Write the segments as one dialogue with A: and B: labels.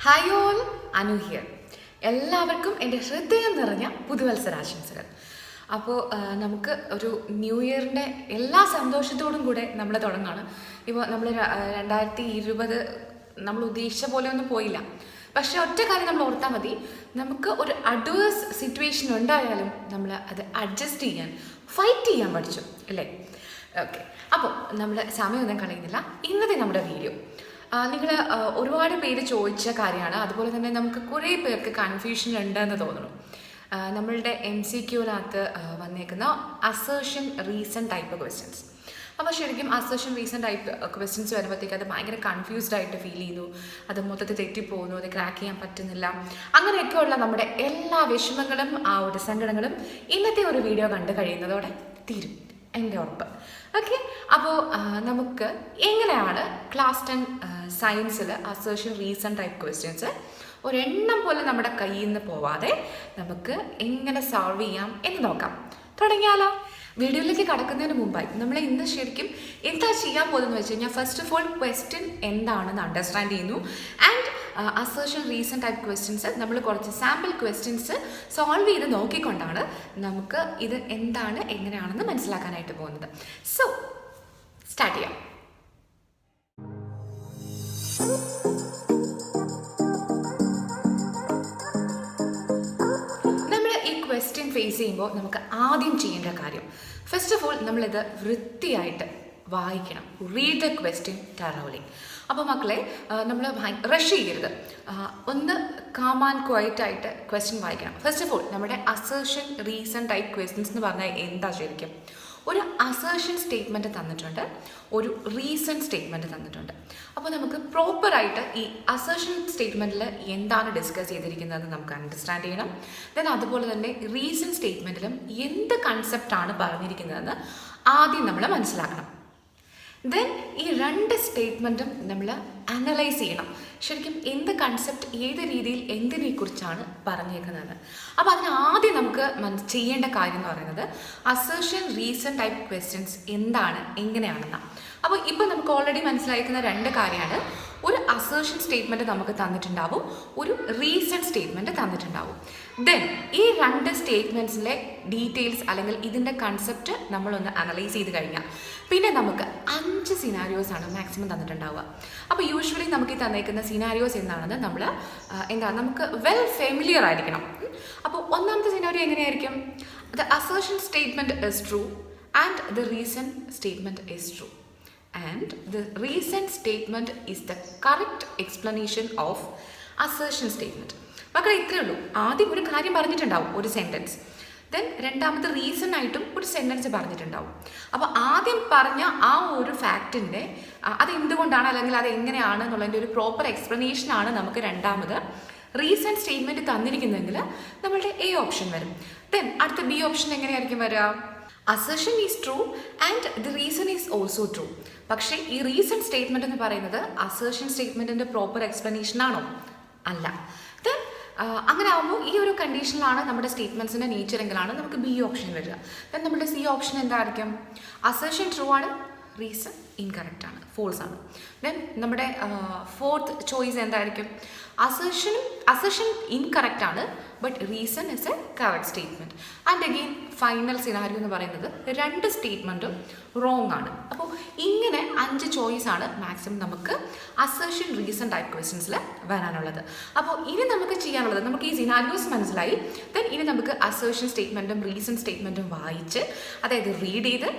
A: Hi all, Anu here. എല്ലാവർക്കും എൻ്റെ ഹൃദയം നിറഞ്ഞ പുതുവത്സരാശംസകൾ. അപ്പോൾ നമുക്ക് ഒരു ന്യൂ ഇയറിൻ്റെ എല്ലാ സന്തോഷത്തോടും കൂടെ നമ്മൾ തുടങ്ങുകയാണ്. ഇപ്പോൾ നമ്മൾ 2020 നമ്മൾ ഉദ്ദേശിച്ച പോലെ ഒന്നും പോയില്ല. പക്ഷേ ഒറ്റ കാര്യം നമ്മൾ ഓർത്താൽ മതി, നമുക്ക് ഒരു അഡ്വേഴ്സ് സിറ്റുവേഷൻ ഉണ്ടായാലും നമ്മൾ അത് അഡ്ജസ്റ്റ് ചെയ്യാൻ, ഫൈറ്റ് ചെയ്യാൻ പഠിച്ചു അല്ലേ? ഓക്കെ, അപ്പോൾ നമ്മൾ സമയമൊന്നും കളയുന്നില്ല. ഇന്നത്തെ നമ്മുടെ വീഡിയോ നിങ്ങൾ ഒരുപാട് പേര് ചോദിച്ച കാര്യമാണ്. അതുപോലെ തന്നെ നമുക്ക് കുറേ പേർക്ക് കൺഫ്യൂഷൻ ഉണ്ടെന്ന് തോന്നുന്നു. നമ്മളുടെ MCQനകത്ത് വന്നേക്കുന്ന അസേർഷൻ റീസൺ ടൈപ്പ് ക്വസ്റ്റ്യൻസ്. അപ്പോൾ ശരിക്കും അസേർഷൻ റീസൺ ടൈപ്പ് ക്വസ്റ്റ്യൻസ് വരുമ്പോഴത്തേക്ക് അത് ഭയങ്കര കൺഫ്യൂസ്ഡ് ആയിട്ട് ഫീൽ ചെയ്യുന്നു, അത് മൊത്തത്തിൽ തെറ്റിപ്പോകുന്നു, അത് ക്രാക്ക് ചെയ്യാൻ പറ്റുന്നില്ല. അങ്ങനെയൊക്കെയുള്ള നമ്മുടെ എല്ലാ വിഷമങ്ങളും ആ ഒരു സങ്കടങ്ങളും ഇന്നത്തെ ഒരു വീഡിയോ കണ്ടു കഴിയുന്നതോടെ തീരും, എൻ്റെ ഉറപ്പ്. ഓക്കെ, അപ്പോൾ നമുക്ക് എങ്ങനെയാണ് ക്ലാസ് 10 സയൻസിൽ അസേർഷൻ റീസൺ ടൈപ്പ് ക്വസ്റ്റ്യൻസ് ഒരെണ്ണം പോലെ നമ്മുടെ കയ്യിൽ നിന്ന് പോവാതെ നമുക്ക് എങ്ങനെ സോൾവ് ചെയ്യാം എന്ന് നോക്കാം. തുടങ്ങിയാലോ? വീഡിയോയിലേക്ക് കടക്കുന്നതിന് മുമ്പായി നമ്മൾ ഇന്ന് ശരിക്കും എന്താ ചെയ്യാൻ പോകുന്നതെന്ന് വെച്ച് കഴിഞ്ഞാൽ, ഫസ്റ്റ് ഓഫ് ഓൾ ക്വസ്റ്റ്യൻ എന്താണെന്ന് അണ്ടർസ്റ്റാൻഡ് ചെയ്യുന്നു. And assertion reason type questions നമ്മൾ കുറച്ച് സാമ്പിൾ ക്വസ്റ്റ്യൻസ് സോൾവ് ചെയ്ത് നോക്കിക്കൊണ്ടാണ് നമുക്ക് ഇത് എന്താണ് എങ്ങനെയാണെന്ന് മനസ്സിലാക്കാനായിട്ട് പോകുന്നത്. സോ സ്റ്റാർട്ട് ചെയ്യാം. ക്വസ്റ്റ്യൻ ഫേസ് ചെയ്യുമ്പോൾ നമുക്ക് ആദ്യം ചെയ്യേണ്ട കാര്യം, ഫസ്റ്റ് ഓഫ് ഓൾ നമ്മളിത് വൃത്തിയായിട്ട് വായിക്കണം. Read the question thoroughly. അപ്പോൾ മക്കളെ, നമ്മൾ റഷ് ചെയ്യരുത്. ഒന്ന് കാം ആൻഡ് ക്വയറ്റ് ആയിട്ട് ക്വസ്റ്റ്യൻ വായിക്കണം. ഫസ്റ്റ് ഓഫ് ഓൾ നമ്മുടെ അസേർഷൻ റീസൺ ടൈപ്പ് ക്വസ്റ്റ്യൻസ് എന്ന് പറഞ്ഞാൽ എന്താ ശരിക്കും? ഒരു അസേർഷൻ സ്റ്റേറ്റ്മെൻറ്റ് തന്നിട്ടുണ്ട്, ഒരു റീസൺ സ്റ്റേറ്റ്മെൻറ്റ് തന്നിട്ടുണ്ട്. അപ്പോൾ നമുക്ക് പ്രോപ്പറായിട്ട് ഈ അസേർഷൻ സ്റ്റേറ്റ്മെൻറ്റിൽ എന്താണ് ഡിസ്കസ് ചെയ്തിരിക്കുന്നതെന്ന് നമുക്ക് അണ്ടർസ്റ്റാൻഡ് ചെയ്യണം. ദെൻ അതുപോലെ തന്നെ റീസൺ സ്റ്റേറ്റ്മെൻറ്റിലും എന്ത് കൺസെപ്റ്റാണ് പറഞ്ഞിരിക്കുന്നതെന്ന് ആദ്യം നമ്മൾ മനസ്സിലാക്കണം. ദെൻ ഈ രണ്ട് സ്റ്റേറ്റ്മെൻറ്റും നമ്മൾ അനലൈസ് ചെയ്യണം. ശരിക്കും എന്ത് കൺസെപ്റ്റ് ഏത് രീതിയിൽ എന്തിനെക്കുറിച്ചാണ് പറഞ്ഞേക്കുന്നത്. അപ്പോൾ അതിന് ആദ്യം നമുക്ക് ചെയ്യേണ്ട കാര്യം എന്ന് പറയുന്നത് അസേർഷൻ റീസൺ ടൈപ്പ് ക്വസ്റ്റ്യൻസ് എന്താണ്, എങ്ങനെയാണെന്നാണ്. അപ്പോൾ ഇപ്പോൾ നമുക്ക് ഓൾറെഡി മനസ്സിലായിരിക്കുന്ന രണ്ട് കാര്യമാണ്. ഒരു അസേർഷൻ സ്റ്റേറ്റ്മെൻറ്റ് നമുക്ക് തന്നിട്ടുണ്ടാവും, ഒരു റീസൺ സ്റ്റേറ്റ്മെൻറ്റ് തന്നിട്ടുണ്ടാവും. ദെൻ ഈ രണ്ട് സ്റ്റേറ്റ്മെൻറ്റ്സിലെ ഡീറ്റെയിൽസ് അല്ലെങ്കിൽ ഇതിൻ്റെ കൺസെപ്റ്റ് നമ്മളൊന്ന് അനലൈസ് ചെയ്ത് കഴിഞ്ഞാൽ പിന്നെ നമുക്ക് 5 സിനാരിയോസാണ് മാക്സിമം തന്നിട്ടുണ്ടാവുക. അപ്പോൾ യൂഷ്വലി നമുക്ക് ഈ തന്നേക്കുന്ന സിനാരിയോസ് എന്താണെന്ന് നമുക്ക് വെൽ ഫെമിലിയർ ആയിരിക്കണം. അപ്പോൾ ഒന്നാമത്തെ സിനാരിയോ എങ്ങനെയായിരിക്കും? The assertion statement is true and the reason statement is true. And the reason statement is the correct explanation of assertion statement. മക്കളെ, ഇത്രയേ ഉള്ളൂ. ആദ്യം ഒരു കാര്യം പറഞ്ഞിട്ടുണ്ടാവും, ഒരു സെൻറ്റൻസ്. ദെൻ രണ്ടാമത്തെ റീസൺ ആയിട്ടും ഒരു സെൻറ്റൻസ് പറഞ്ഞിട്ടുണ്ടാവും. അപ്പോൾ ആദ്യം പറഞ്ഞ ആ ഒരു ഫാക്റ്റിൻ്റെ അത് എന്തുകൊണ്ടാണ് അല്ലെങ്കിൽ അത് എങ്ങനെയാണ് എന്നുള്ളതിൻ്റെ ഒരു പ്രോപ്പർ എക്സ്പ്ലനേഷനാണ് നമുക്ക് രണ്ടാമത് റീസൺ സ്റ്റേറ്റ്മെൻറ്റ് തന്നിരിക്കുന്നതെങ്കിൽ നമ്മളുടെ A ഓപ്ഷൻ വരും. ദെൻ അടുത്ത B ഓപ്ഷൻ എങ്ങനെയായിരിക്കും വരിക? Assertion is true and the reason is also true. പക്ഷേ ഈ റീസൺ സ്റ്റേറ്റ്മെൻറ്റ് എന്ന് പറയുന്നത് അസേർഷൻ സ്റ്റേറ്റ്മെൻറ്റിൻ്റെ പ്രോപ്പർ എക്സ്പ്ലനേഷൻ ആണോ? അല്ല. ദെൻ അങ്ങനെ ആകുമ്പോൾ ഈ ഒരു കണ്ടീഷനിലാണ് നമ്മുടെ സ്റ്റേറ്റ്മെൻറ്റ്സിൻ്റെ നേച്ചർ എങ്കിലാണ് നമുക്ക് B ഓപ്ഷൻ വരിക. ദെൻ നമ്മുടെ C ഓപ്ഷൻ എന്തായിരിക്കും? അസേർഷൻ ട്രൂ ആണ്, റീസൺ ഇൻകറക്റ്റ് ആണ്, ഫോൾസ് ആണ്. ദെൻ നമ്മുടെ ഫോർത്ത് ചോയ്സ് എന്തായിരിക്കും? അസേർഷൻ ഇൻകറക്റ്റ് ആണ്, but reason is A correct statement. And again final scenario എന്ന് പറയുന്നത് രണ്ട് സ്റ്റേറ്റ്മെൻറ്റും റോങ് ആണ്. അപ്പോൾ ഇങ്ങനെ 5 ചോയ്സാണ് മാക്സിമം നമുക്ക് അസേർഷൻ റീസൺ ടൈപ്പ് ക്വസ്റ്റ്യൻസിൽ വരാനുള്ളത്. അപ്പോൾ ഇനി നമുക്ക് ചെയ്യാനുള്ളത്, നമുക്ക് ഈ സിനാരിയോസ് മനസ്സിലായി. ദെൻ ഇനി നമുക്ക് അസേർഷൻ സ്റ്റേറ്റ്മെൻറ്റും റീസൺ സ്റ്റേറ്റ്മെൻറ്റും വായിച്ച്, അതായത് റീഡ് ചെയ്ത്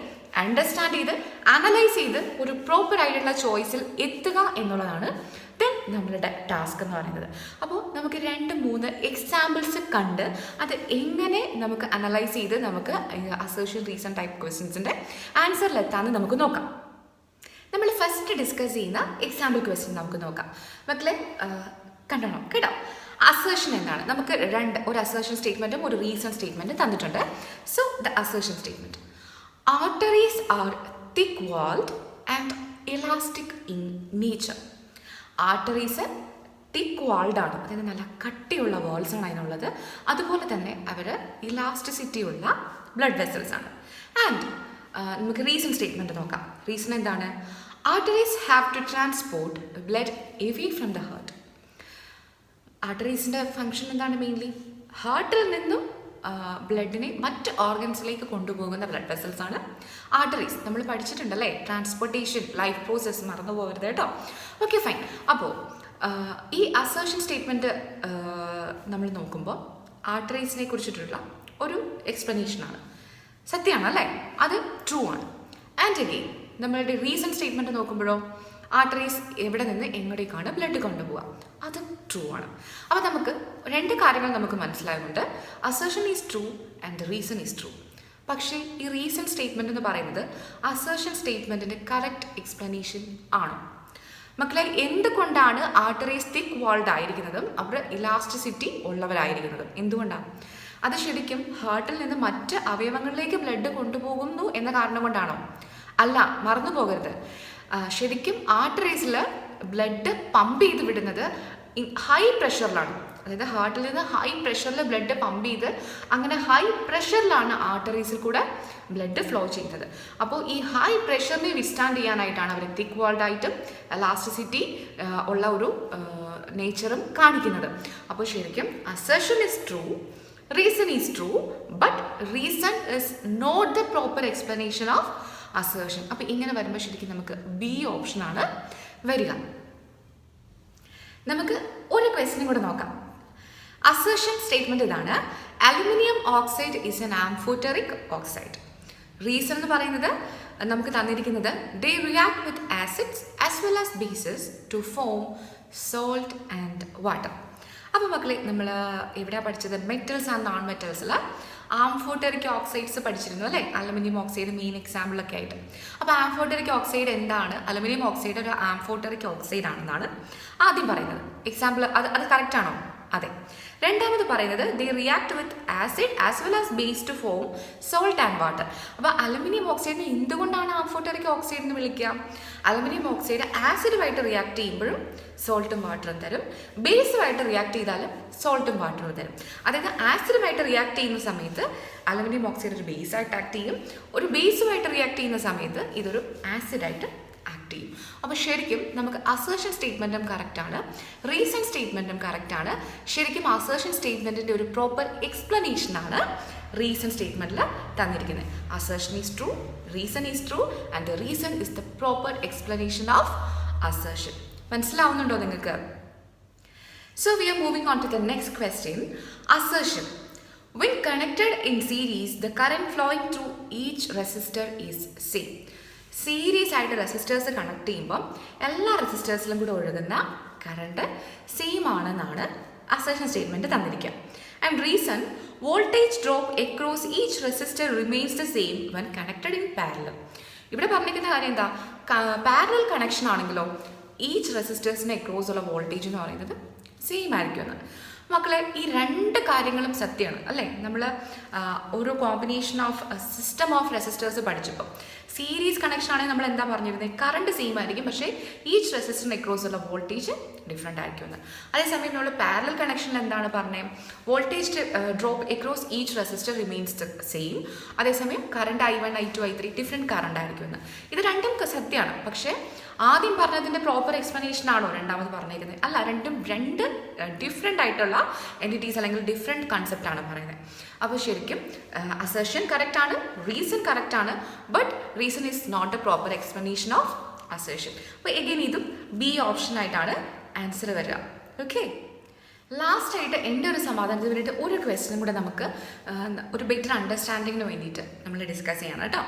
A: അണ്ടർസ്റ്റാൻഡ് ചെയ്ത് അനലൈസ് ചെയ്ത് ഒരു പ്രോപ്പർ ആയിട്ടുള്ള ചോയ്സിൽ എത്തുക എന്നുള്ളതാണ് ദെൻ നമ്മളുടെ ടാസ്ക് എന്ന് പറയുന്നത്. അപ്പോൾ നമുക്ക് 2-3 എക്സാമ്പിൾസ് കണ്ട് അത് എങ്ങനെ നമുക്ക് അനലൈസ് ചെയ്ത് നമുക്ക് അസേർഷൻ റീസൺ ടൈപ്പ് ക്വസ്റ്റ്യൻസിൻ്റെ ആൻസറിലെത്താമെന്ന് നമുക്ക് നോക്കാം. നമ്മൾ ഫസ്റ്റ് ഡിസ്കസ് ചെയ്യുന്ന എക്സാമ്പിൾ ക്വസ്റ്റ്യൻ നമുക്ക് നോക്കാം. മക്കളെ കണ്ടോണം കേട്ടോ. അസേർഷൻ എന്താണ്? നമുക്ക് ഒരു അസേർഷൻ സ്റ്റേറ്റ്മെൻറ്റും ഒരു റീസൺ സ്റ്റേറ്റ്മെൻറ്റും തന്നിട്ടുണ്ട്. So the assertion statement: arteries are thick-walled and elastic in nature. Arteries thick walled ആണ്, അതായത് നല്ല കട്ടിയുള്ള വാൾസ് ആണ് അതിനുള്ളത്. അതുപോലെ തന്നെ അവർ ഇലാസ്റ്റിസിറ്റി ഉള്ള ബ്ലഡ് വെസൽസ് ആണ്. ആൻഡ് നമുക്ക് റീസൺ സ്റ്റേറ്റ്മെൻറ്റ് നോക്കാം. റീസൺ എന്താണ്? arteries have to transport blood away from the heart. ആർട്ടറീസിൻ്റെ ഫങ്ഷൻ എന്താണ്? മെയിൻലി ഹാർട്ടിൽ നിന്നും ബ്ലഡിനെ മറ്റ് ഓർഗൻസിലേക്ക് കൊണ്ടുപോകുന്ന ബ്ലഡ് വെസൽസ് ആണ് ആർട്ടറീസ്. നമ്മൾ പഠിച്ചിട്ടുണ്ടല്ലേ, ട്രാൻസ്പോർട്ടേഷൻ, ലൈഫ് പ്രോസസ്സ്, മറന്നു പോകരുത് കേട്ടോ. Okay, fine. അപ്പോൾ ഈ അസേർഷൻ സ്റ്റേറ്റ്മെൻറ്റ് നമ്മൾ നോക്കുമ്പോൾ ആർട്ടറീസിനെ കുറിച്ചിട്ടുള്ള ഒരു എക്സ്പ്ലനേഷനാണ്. സത്യമാണ് അല്ലേ? അത് ട്രൂ ആണ്. ആൻഡ് അഗെയിൻ നമ്മളുടെ റീസൺ സ്റ്റേറ്റ്മെൻറ്റ് നോക്കുമ്പോഴോ ആർട്ടറീസ് എവിടെ നിന്ന് എങ്ങോട്ടേക്കാണ് ബ്ലഡ് കൊണ്ടുപോവുക, അത് ട്രൂ ആണ്. അപ്പോൾ നമുക്ക് രണ്ട് കാര്യങ്ങൾ നമുക്ക് മനസ്സിലാകുന്നുണ്ട്. Assertion is true and reason is true. പക്ഷേ ഈ റീസൺ സ്റ്റേറ്റ്മെൻറ്റ് എന്ന് പറയുന്നത് അസേർഷൻ സ്റ്റേറ്റ്മെൻറ്റിൻ്റെ കറക്റ്റ് എക്സ്പ്ലനേഷൻ ആണോ? മക്കളെ, എന്തുകൊണ്ടാണ് ആർട്ടറീസ് തിക്ക് വാൾഡ് ആയിരിക്കുന്നതും അവർ ഇലാസ്റ്റിസിറ്റി ഉള്ളവരായിരിക്കുന്നതും? എന്തുകൊണ്ടാണ്? അത് ശരിക്കും ഹാർട്ടിൽ നിന്ന് മറ്റ് അവയവങ്ങളിലേക്ക് ബ്ലഡ് കൊണ്ടുപോകുന്നു എന്ന കാരണം കൊണ്ടാണോ? അല്ല, മറന്നു പോകരുത്. ശരിക്കും ആർട്ടറീസിൽ ബ്ലഡ് പമ്പ് ചെയ്ത് വിടുന്നത് ഹൈ പ്രഷറിലാണ്. അതായത് ഹാർട്ടിൽ നിന്ന് ഹൈ പ്രഷറിൽ ബ്ലഡ് പമ്പ് ചെയ്ത് അങ്ങനെ ഹൈ പ്രഷറിലാണ് ആർട്ടറീസിൽ കൂടെ ബ്ലഡ് ഫ്ലോ ചെയ്യുന്നത്. അപ്പോൾ ഈ ഹൈ പ്രഷറിനെ വിസ്റ്റാൻഡ് ചെയ്യാനായിട്ടാണ് അവർ തിക്ക് വാൾഡായിട്ടും എലാസ്റ്റിസിറ്റി ഉള്ള ഒരു നേച്ചറും കാണിക്കുന്നത്. അപ്പോൾ ശരിക്കും assertion is true, reason is true, but reason is not the proper explanation of assertion. അപ്പോൾ ഇങ്ങനെ വരുമ്പോൾ ശരിക്കും നമുക്ക് ബി ഓപ്ഷനാണ് വരിക. നമുക്ക് ഒരു ക്വസ്റ്റ്യനും കൂടെ നോക്കാം. അസേർഷൻ സ്റ്റേറ്റ്മെന്റ് ഇതാണ്: aluminium oxide is an amphoteric oxide. Reason എന്ന് പറയുന്നത് നമുക്ക് തന്നിരിക്കുന്നത് they react with acids as well as bases to form salt and water. അപ്പോൾ മക്കളെ, നമ്മൾ എവിടെയാണ് പഠിച്ചത്? മെറ്റൽസ് ആൻഡ് നോൺ മെറ്റൽസിൽ ആംഫോട്ടറിക് ഓക്സൈഡ്സ് പഠിച്ചിരുന്നു അല്ലേ? അലുമിനിയം ഓക്സൈഡ് മെയിൻ എക്സാമ്പിളൊക്കെ ആയിട്ട്. അപ്പോൾ ആംഫോട്ടറിക് ഓക്സൈഡ് എന്താണ്? അലുമിനിയം ഓക്സൈഡ് ഒരു ആംഫോട്ടറിക് ഓക്സൈഡ് ആണെന്നാണ് ആദ്യം പറയുന്നത്. എക്സാമ്പിൾ അത് കറക്റ്റ് ആണോ? അതെ. രണ്ടാമത് പറയുന്നത് they react with acid as well as base to form salt and water. അപ്പോൾ അലുമിനിയം ഓക്സൈഡിനെ എന്തുകൊണ്ടാണ് ആംഫോട്ടറിക് ഓക്സൈഡ് എന്ന് വിളിക്കുക? അലുമിനിയം ഓക്സൈഡ് ആസിഡുമായിട്ട് റിയാക്ട് ചെയ്യുമ്പോഴും സോൾട്ടും വാട്ടറും തരും, ബേസുമായിട്ട് റിയാക്ട് ചെയ്താലും സോൾട്ടും വാട്ടറും തരും. അതായത് ആസിഡുമായിട്ട് റിയാക്ട് ചെയ്യുന്ന സമയത്ത് അലുമിനിയം ഓക്സൈഡ് ഒരു ബേസായിട്ട് ആക്ട് ചെയ്യും, ഒരു ബേസുമായിട്ട് റിയാക്ട് ചെയ്യുന്ന സമയത്ത് ഇതൊരു ആസിഡായിട്ട് ആക്ട് ചെയ്യും. അപ്പോൾ ശരിക്കും നമുക്ക് അസേർഷൻ സ്റ്റേറ്റ്മെൻറ്റും കറക്റ്റാണ്, റീസൺ സ്റ്റേറ്റ്മെൻറ്റും കറക്റ്റാണ്. ശരിക്കും അസേർഷൻ സ്റ്റേറ്റ്മെൻറ്റിൻ്റെ ഒരു പ്രോപ്പർ എക്സ്പ്ലനേഷനാണ് റീസൺ സ്റ്റേറ്റ്മെൻറ്റിൽ തന്നിരിക്കുന്നത്. Assertion is true, reason is true and the reason is the proper explanation of assertion. മനസ്സിലാവുന്നുണ്ടോ നിങ്ങൾക്ക്? So we are moving on to the next question. Assertion. When connected in series, the current flowing through each resistor is same. Series ആയിട്ട് resistors connect ചെയ്യുമ്പോൾ എല്ലാ റെസിസ്റ്റേഴ്സിലും കൂടെ ഒഴുകുന്ന current same ആണെന്നാണ് assertion statement തന്നിരിക്കുക. And reason, voltage drop across each resistor remains the same when connected in parallel. ഇവിടെ പറഞ്ഞിരിക്കുന്ന കാര്യം എന്താ? പാരലൽ കണക്ഷൻ ആണെങ്കിലോ ഈച്ച് റെസിസ്റ്റേഴ്സിന് അക്രോസ് ഉള്ള വോൾട്ടേജ് എന്ന് പറയുന്നത് സെയിം ആയിരിക്കുമെന്ന്. മക്കളെ, ഈ രണ്ട് കാര്യങ്ങളും സത്യമാണ് അല്ലേ? നമ്മൾ ഒരു combination of system of resistors പഠിച്ചപ്പോൾ സീരീസ് കണക്ഷൻ ആണെങ്കിൽ നമ്മൾ എന്താ പറഞ്ഞിരുന്നത്? കറണ്ട് സെയിം ആയിരിക്കും, പക്ഷേ ഈച്ച് റെസിസ്റ്ററിന് അക്രോസ് ഉള്ള വോൾട്ടേജ് ഡിഫറെൻ്റ് ആയിരിക്കുമെന്ന്. അതേസമയം നമ്മൾ പാരലൽ കണക്ഷനിൽ എന്താണ് പറഞ്ഞത്? Voltage drop across each resistor remains the same, അതേസമയം current I1, I2, I3 different current ആയിരിക്കുമെന്ന്. ഇത് രണ്ടും സത്യമാണ്, പക്ഷേ ആദ്യം പറഞ്ഞതിൻ്റെ പ്രോപ്പർ എക്സ്പ്ലനേഷൻ ആണോ രണ്ടാമത് പറഞ്ഞിരിക്കുന്നത്? അല്ല, രണ്ട് ഡിഫറെൻ്റ് ആയിട്ടുള്ള എൻറ്റിറ്റീസ് അല്ലെങ്കിൽ ഡിഫറെൻറ്റ് കൺസെപ്റ്റാണ് പറയുന്നത്. അപ്പോൾ ശരിക്കും അസേർഷൻ കറക്റ്റാണ്, റീസൺ കറക്റ്റാണ്, but reason is not a proper explanation of assertion. അപ്പോൾ എഗെയിൻ ഇതും ബി ഓപ്ഷനായിട്ടാണ് ആൻസർ വരിക. ഓക്കെ, ലാസ്റ്റായിട്ട് എൻ്റെ ഒരു സമാധാനത്തിന് വേണ്ടിയിട്ട് ഒരു ക്വസ്റ്റ്യനും കൂടെ നമുക്ക് ഒരു ബെറ്റർ അണ്ടർസ്റ്റാൻഡിങ്ങിന് വേണ്ടിയിട്ട് നമ്മൾ ഡിസ്കസ് ചെയ്യണം കേട്ടോ.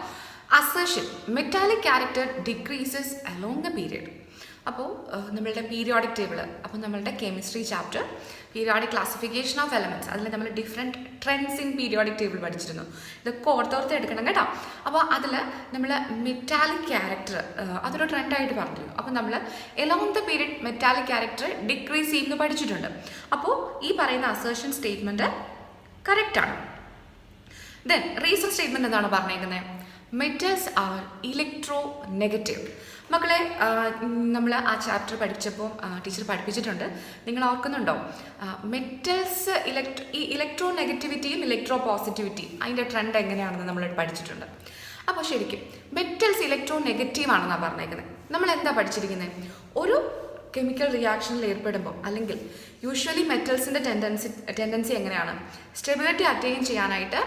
A: Assertion, metallic character decreases along the period. അപ്പോൾ നമ്മളുടെ പീരിയോഡിക് ടേബിൾ, അപ്പോൾ നമ്മളുടെ chemistry chapter periodic classification of elements, അതിൽ നമ്മൾ different trends in periodic table പഠിച്ചിരുന്നു. ഇതൊക്കെ ഓർത്തോർത്ത് എടുക്കണം കേട്ടോ. അപ്പോൾ അതിൽ നമ്മൾ മെറ്റാലിക് ക്യാരക്ടർ അതൊരു ട്രെൻഡായിട്ട് പറഞ്ഞിരുന്നു. അപ്പോൾ നമ്മൾ along the period metallic character decrease ചെയ്യുന്നു പഠിച്ചിട്ടുണ്ട്. അപ്പോൾ ഈ പറയുന്ന അസേർഷൻ സ്റ്റേറ്റ്മെൻറ്റ് കറക്റ്റാണ്. ദെൻ റീസൺ സ്റ്റേറ്റ്മെൻറ്റ് എന്താണ് പറഞ്ഞേക്കുന്നത്? Metals are electro negative. മക്കളെ, നമ്മൾ ആ ചാപ്റ്റർ പഠിച്ചപ്പോൾ ടീച്ചർ പഠിപ്പിച്ചിട്ടുണ്ട്, നിങ്ങൾ ഓർക്കുന്നുണ്ടോ? മെറ്റൽസ് ഈ ഇലക്ട്രോ നെഗറ്റിവിറ്റിയും ഇലക്ട്രോ പോസിറ്റിവിറ്റിയും അതിൻ്റെ ട്രെൻഡ് എങ്ങനെയാണെന്ന് നമ്മൾ പഠിച്ചിട്ടുണ്ട്. അപ്പോൾ ശരിക്കും മെറ്റൽസ് ഇലക്ട്രോ നെഗറ്റീവ് ആണെന്നാണ് പറഞ്ഞേക്കുന്നത്. നമ്മൾ എന്താ പഠിച്ചിരിക്കുന്നത്? ഒരു കെമിക്കൽ റിയാക്ഷനിൽ ഏർപ്പെടുമ്പോൾ അല്ലെങ്കിൽ യൂഷ്വലി മെറ്റൽസിൻ്റെ ടെൻഡൻസി എങ്ങനെയാണ്, സ്റ്റെബിലിറ്റി അറ്റൈൻ ചെയ്യാനായിട്ട്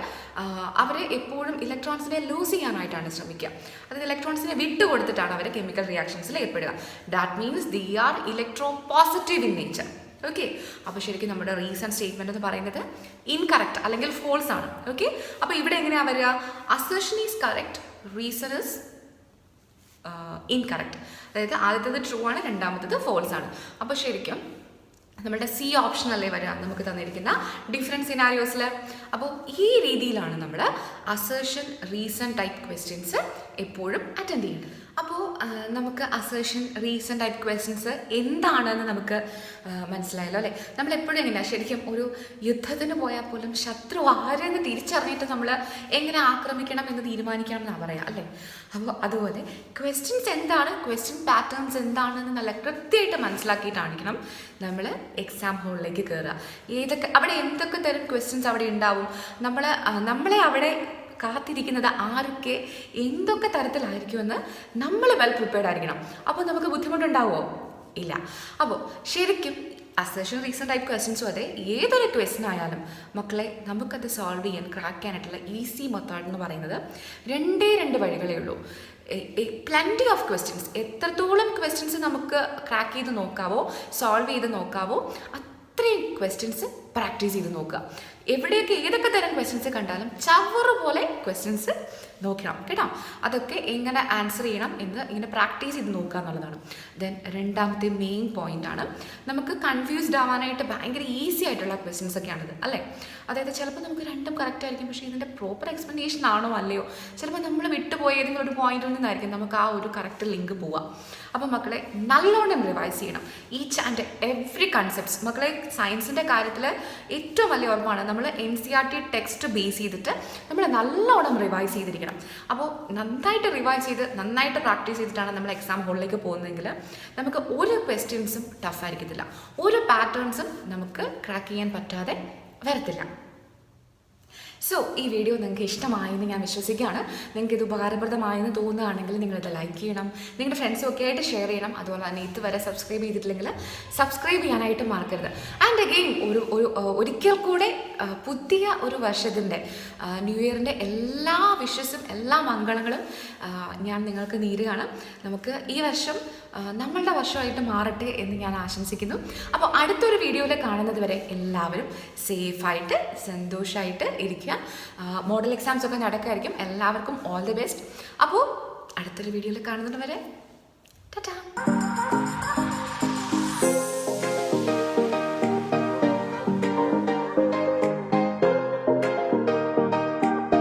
A: അവർ എപ്പോഴും ഇലക്ട്രോൺസിനെ ലൂസ് ചെയ്യാനായിട്ടാണ് ശ്രമിക്കുക. അതായത് ഇലക്ട്രോൺസിനെ വിട്ട് കൊടുത്തിട്ടാണ് അവർ കെമിക്കൽ റിയാക്ഷൻസിൽ ഏർപ്പെടുക. That means they are electropositive in nature. Okay, അപ്പോൾ ശരിക്കും നമ്മുടെ റീസൺ സ്റ്റേറ്റ്മെൻറ്റ് എന്ന് പറയുന്നത് ഇൻകറക്റ്റ് അല്ലെങ്കിൽ ഫോൾസ് ആണ്. ഓക്കെ, അപ്പോൾ ഇവിടെ എങ്ങനെയാണ് വരിക? Assertion is correct, reason is incorrect. അതായത് ആദ്യത്തേത് ട്രൂ ആണ്, രണ്ടാമത്തേത് ഫോൾസ് ആണ്. അപ്പോൾ ശരിക്കും നമ്മുടെ സി ഓപ്ഷനല്ലേ വരിക നമുക്ക് തന്നിരിക്കുന്ന ഡിഫറെൻറ്റ് സിനാരിയോസിൽ. അപ്പോൾ ഈ രീതിയിലാണ് നമ്മൾ അസേർഷൻ റീസൺ ടൈപ്പ് ക്വസ്റ്റ്യൻസ് എപ്പോഴും അറ്റൻഡ് ചെയ്യേണ്ടത്. അപ്പോൾ നമുക്ക് അസേർഷൻ റീസൺ ടൈപ്പ് ക്വസ്റ്റ്യൻസ് എന്താണെന്ന് നമുക്ക് മനസ്സിലായല്ലോ അല്ലേ? നമ്മളെപ്പോഴും എങ്ങനെയാണ് ശരിക്കും ഒരു യുദ്ധത്തിന് പോയാൽ പോലും ശത്രു ആരെന്ന് തിരിച്ചറിഞ്ഞിട്ട് നമ്മൾ എങ്ങനെ ആക്രമിക്കണം എന്ന് തീരുമാനിക്കണം എന്നാണ് പറയുക അല്ലേ? അപ്പോൾ അതുപോലെ ക്വസ്റ്റ്യൻസ് എന്താണ്, ക്വസ്റ്റ്യൻ പാറ്റേൺസ് എന്താണെന്ന് നല്ല കൃത്യമായിട്ട് മനസ്സിലാക്കിയിട്ടായിരിക്കണം നമ്മൾ എക്സാം ഹോളിലേക്ക് കയറുക. അവിടെ എന്തൊക്കെ തരം ക്വസ്റ്റ്യൻസ് അവിടെ ഉണ്ടാവും, നമ്മളെ അവിടെ കാത്തിരിക്കുന്നത് ആരൊക്കെ എന്തൊക്കെ തരത്തിലായിരിക്കുമെന്ന് നമ്മൾ വെൽ പ്രിപ്പയർഡ് ആയിരിക്കണം. അപ്പോൾ നമുക്ക് ബുദ്ധിമുട്ടുണ്ടാവുമോ? ഇല്ല. അപ്പോൾ ശരിക്കും അസേർഷൻ റീസൺ ടൈപ്പ് ക്വസ്റ്റ്യൻസും അതെ, ഏതൊരു ക്വസ്റ്റ്യൻ ആയാലും മക്കളെ നമുക്കത് സോൾവ് ചെയ്യാൻ ക്രാക്ക് ചെയ്യാനായിട്ടുള്ള ഈസി മെത്തേഡ് എന്ന് പറയുന്നത് രണ്ട് വഴികളേ ഉള്ളൂ. പ്ലൻറ്റി ഓഫ് ക്വസ്റ്റ്യൻസ്, എത്രത്തോളം ക്വസ്റ്റ്യൻസ് നമുക്ക് ക്രാക്ക് ചെയ്ത് നോക്കാവോ, സോൾവ് ചെയ്ത് നോക്കാവോ, അത്രയും ക്വസ്റ്റ്യൻസ് പ്രാക്ടീസ് ചെയ്ത് നോക്കുക. എവിടെയൊക്കെ ഏതൊക്കെ തരം ക്വസ്റ്റ്യൻസ് കണ്ടാലും ചവറ് പോലെ ക്വസ്റ്റ്യൻസ് നോക്കണം കേട്ടോ. അതൊക്കെ എങ്ങനെ ആൻസർ ചെയ്യണം എന്ന് ഇങ്ങനെ പ്രാക്ടീസ് ചെയ്ത് നോക്കുക എന്നുള്ളതാണ്. ദെൻ രണ്ടാമത്തെ മെയിൻ പോയിൻ്റാണ്, നമുക്ക് കൺഫ്യൂസ്ഡ് ആവാനായിട്ട് ഭയങ്കര ഈസി ആയിട്ടുള്ള ക്വസ്റ്റ്യൻസ് ഒക്കെയാണിത് അല്ലേ? അതായത് ചിലപ്പോൾ നമുക്ക് രണ്ടും കറക്റ്റ് ആയിരിക്കും, പക്ഷേ ഇതിൻ്റെ പ്രോപ്പർ എക്സ്പ്ലനേഷൻ ആണോ അല്ലയോ, ചിലപ്പോൾ നമ്മൾ വിട്ടുപോയ ഏതെങ്കിലും ഒരു പോയിന്റിൽ നിന്നായിരിക്കും നമുക്ക് ആ ഒരു കറക്റ്റ് ലിങ്ക് പോവുക. അപ്പോൾ മക്കളെ നല്ലോണം റിവൈസ് ചെയ്യണം ഈച്ച് ആൻഡ് എവറി കൺസെപ്റ്റ്സ്. മക്കളെ സയൻസിൻ്റെ കാര്യത്തിൽ ഏറ്റവും വലിയ ഓർമ്മയാണ് നമ്മൾ NCERT ടെക്സ്റ്റ് ബേസ് ചെയ്തിട്ട് നമ്മൾ നല്ലോണം റിവൈസ് ചെയ്തിരിക്കണം. അപ്പോൾ നന്നായിട്ട് റിവൈസ് ചെയ്ത് നന്നായിട്ട് പ്രാക്ടീസ് ചെയ്തിട്ടാണ് നമ്മൾ എക്സാം ഹോളിലേക്ക് പോകുന്നതെങ്കിൽ നമുക്ക് ഒരു ക്വസ്റ്റ്യൻസും ടഫായിരിക്കത്തില്ല, ഒരു പാറ്റേൺസും നമുക്ക് ക്രാക്ക് ചെയ്യാൻ പറ്റാതെ വരത്തില്ല. സോ ഈ വീഡിയോ നിങ്ങൾക്ക് ഇഷ്ടമായെന്ന് ഞാൻ വിശ്വസിക്കുകയാണ്. നിങ്ങൾക്ക് ഇത് ഉപകാരപ്രദമായെന്ന് തോന്നുകയാണെങ്കിൽ നിങ്ങളിത് ലൈക്ക് ചെയ്യണം, നിങ്ങളുടെ ഫ്രണ്ട്സും ഒക്കെ ആയിട്ട് ഷെയർ ചെയ്യണം. അതുപോലെ തന്നെ ഇതുവരെ സബ്സ്ക്രൈബ് ചെയ്തിട്ടില്ലെങ്കിൽ സബ്സ്ക്രൈബ് ചെയ്യാനായിട്ട് മറക്കരുത്. ആൻഡ് അഗെയിൻ ഒരിക്കൽ കൂടെ പുതിയ ഒരു വർഷത്തിൻ്റെ ന്യൂ ഇയറിൻ്റെ എല്ലാ വിഷസും എല്ലാ മംഗളങ്ങളും ഞാൻ നിങ്ങൾക്ക് നേരുകയാണ്. നമുക്ക് ഈ വർഷം നമ്മളുടെ വർഷമായിട്ട് മാറട്ടെ എന്ന് ഞാൻ ആശംസിക്കുന്നു. അപ്പോൾ അടുത്തൊരു വീഡിയോയിൽ കാണുന്നത് വരെ എല്ലാവരും സേഫായിട്ട് സന്തോഷമായിട്ട് ഇരിക്കുക. മോഡൽ എക്സാംസ് ഒക്കെ നടക്കുമായിരിക്കും. എല്ലാവർക്കും ഓൾ ദി ബെസ്റ്റ്. അപ്പോൾ അടുത്തൊരു വീഡിയോയിൽ കാണുന്നത് വരെ ടാറ്റാ.